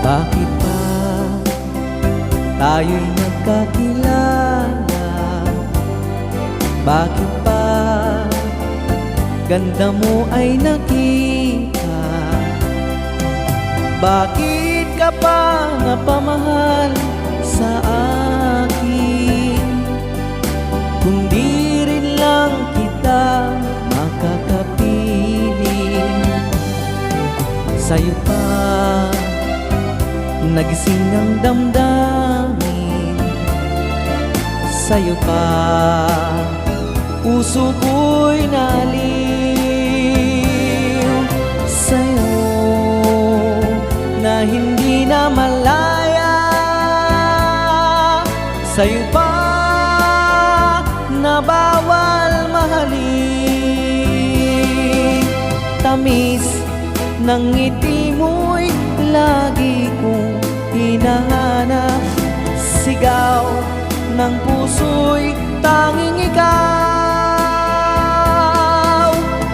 Bakit ba tayo'y nagkakilala? Bakit ba ganda mo ay nakita? Bakit ka pa napamahal sa akin? Kung di rin lang kita makakapiling, sa'yo pa nagising ang damdamin, sa'yo pa puso ko'y naliw. Sa'yo na hindi na malaya, sa'yo pa na bawal mahalin. Tamis ng ngiti mo'y lagi kong hinahanap, sigaw ng puso'y tanging ikaw.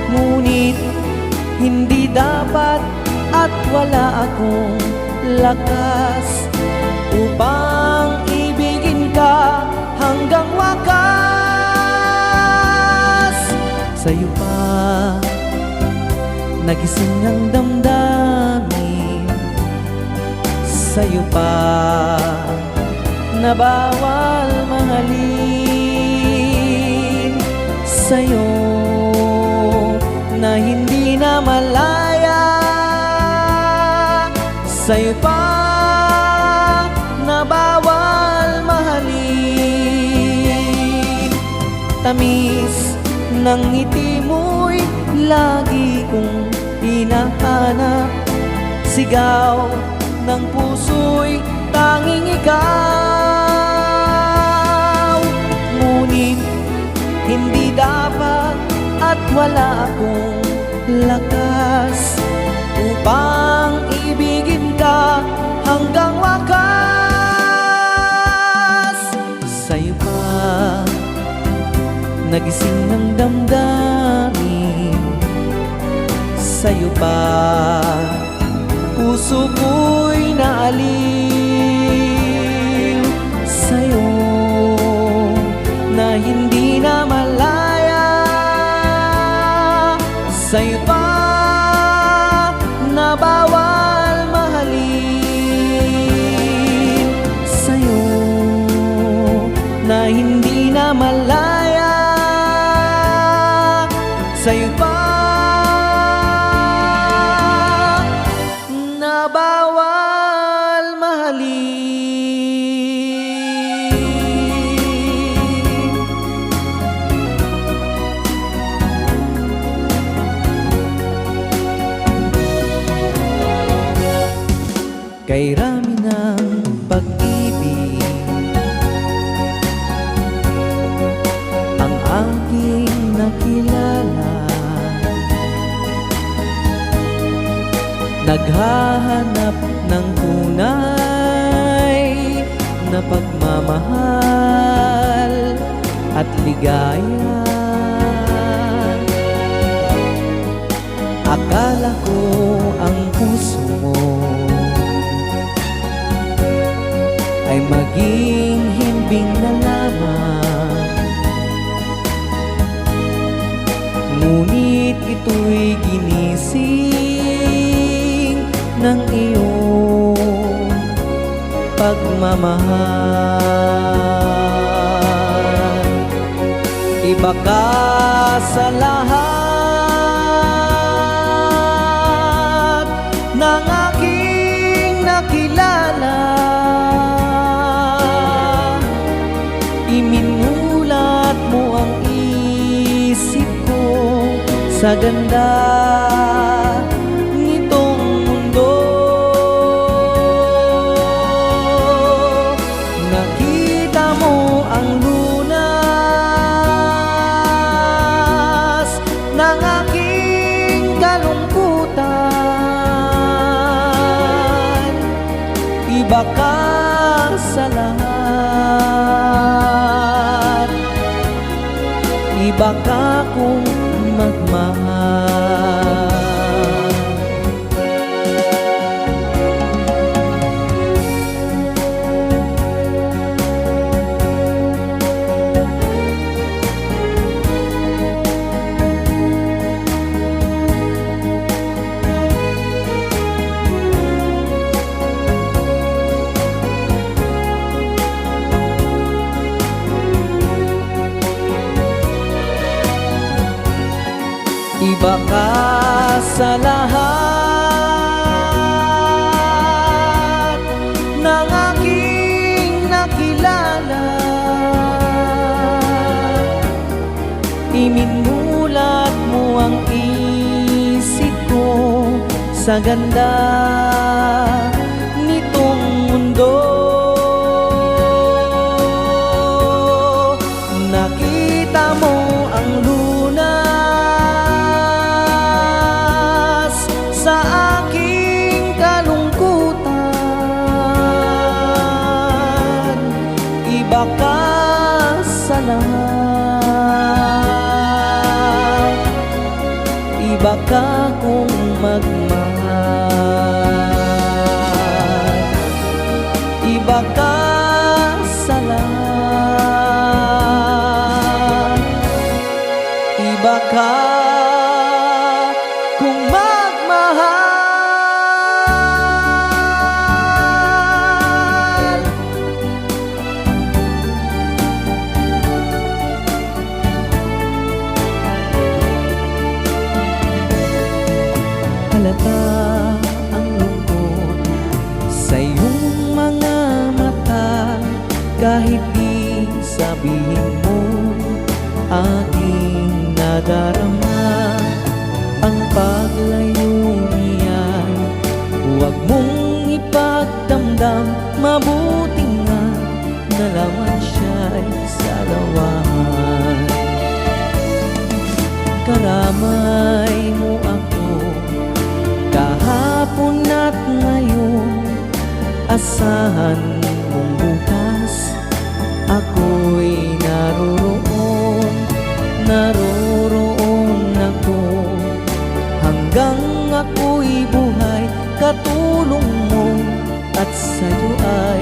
Ngunit hindi dapat at wala akong lakas upang ibigin ka hanggang wakas. Sa'yo pa nagising ang damdamin, sa'yo pa na bawal mahalin, sa'yo na hindi na malaya, sa'yo pa na bawal mahalin. Tamis ng ngiti mo'y lagi kong hinahanap, sigaw ng puso'y tanging ikaw. Ngunit hindi dapat at wala akong lakas upang ibigin ka hanggang wakas. Sa'yo pa nagising ng damdamin, sa'yo pa puso ko'y naaliw, sa'yo na hindi na malaya, sa'yo pa na bawal mahalin, sa'yo na hindi na malaya, sa'yo pa na bawal mahalin. Kay rami ng pag-ibig ang aking nakilala, naghahanap ng tunay na pagmamahal at ligaya. Akala ko ang puso mo ay maging himbing na lamang, ngunit ito'y ginising ng iyong pagmamahal. Iba ka sa lahat ng aking nakilala, iminulat mo ang isip ko sa ganda nitong mundo. Nakita mo ang lunas ng aking kalungkutan. Iba ka sa lahat, iba ka kung magmahal. Iba ka sa lahat ng aking nakilala. Iminulat mo ang isip ko sa ganda nitong mundo. Nakita mo ang lunas sa aking kalungkutan. Iba ka sa lahat, iba ka kung magmahal. Iba ka sa lahat, iba ka kung magmahal. Halata ang lungkot sa iyong mga mata, kahit di sabihin mo aking nadarama. Ang paglayo niya'y huwag mong ipagdamdam, mabuti nga na lamang siya'y salawahan. Karamay mo ako kahapon at ngayon, asahan mong bukas ako'y naroroon. Naroroon ako hanggang ako'y buhay, katulong mo at sa'yo ay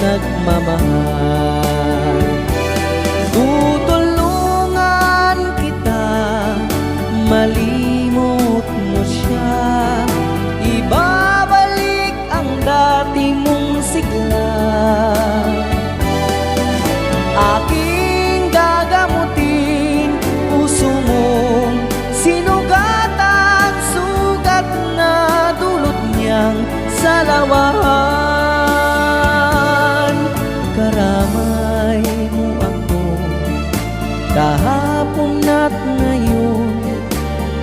nagmamahal. Tutulungan kita, malimot mo siya, ibabalik ang dati mong sigla. Aking gagamutin puso mong sinugatan, sugat na dulot niyang salawahan. Karamay mo ako kahapon at ngayon,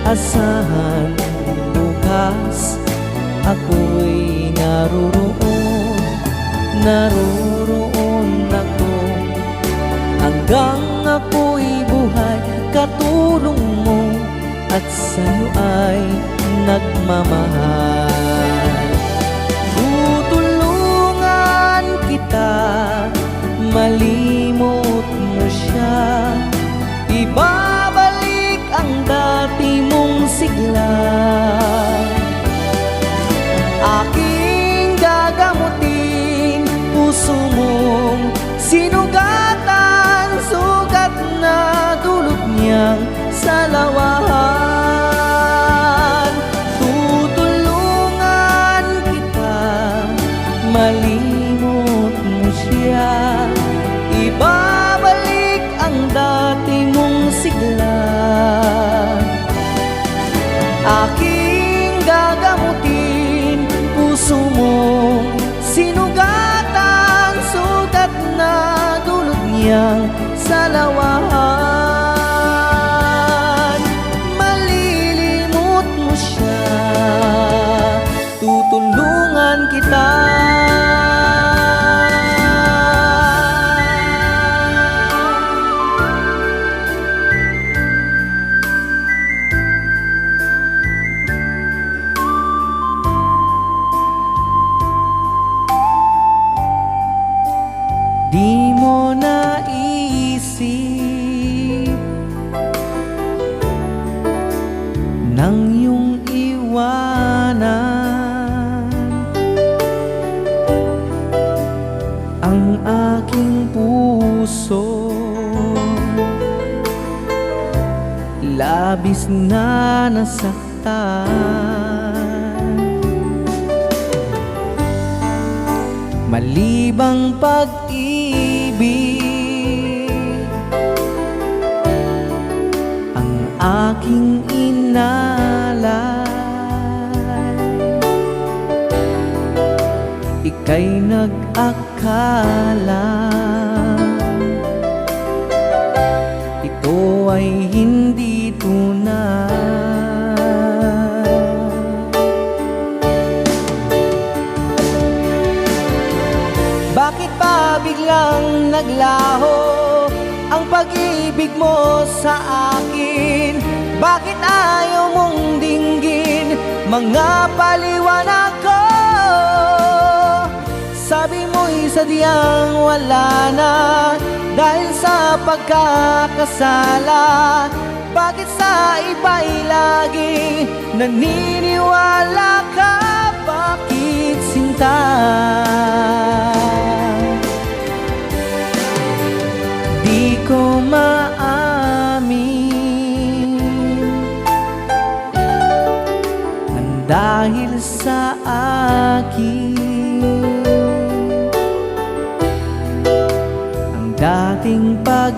asahan bukas ako'y naroroon. Naroroon ako hanggang ako'y buhay, katulong mo at sa'yo ay nagmamahal. Tutulungan kita, malimot mo siya, ibabalik ang dati mong sigla. Aking gagamutin puso mong sinugatan, sugat na dulot niyang salawahan. Tutulungan kita, malimot mo siya, ibabalik ang dati mong sigla. Aking gagamutin puso mong sinugatan, sugat na dulot niyang salawahan. Malilimot mo siya, tutulungan kita. Di mo naisip nang iyong iwanan ang aking puso, labis na nasaktan. Malibang pag-ibig ang aking inalay, inalay, ika'y nag-akala ito ay hindi tunay. Bakit ba biglang naglaho ang pag-ibig mo sa akin? Bakit ayaw mong dinggin mga paliwanag ko? Sabi mo'y sadyang wala na dahil sa pagkakasala. Bakit sa iba'y laging naniniwala ka? Bakit sinta? Di ko maamin ang dahil sa akin ang dating pag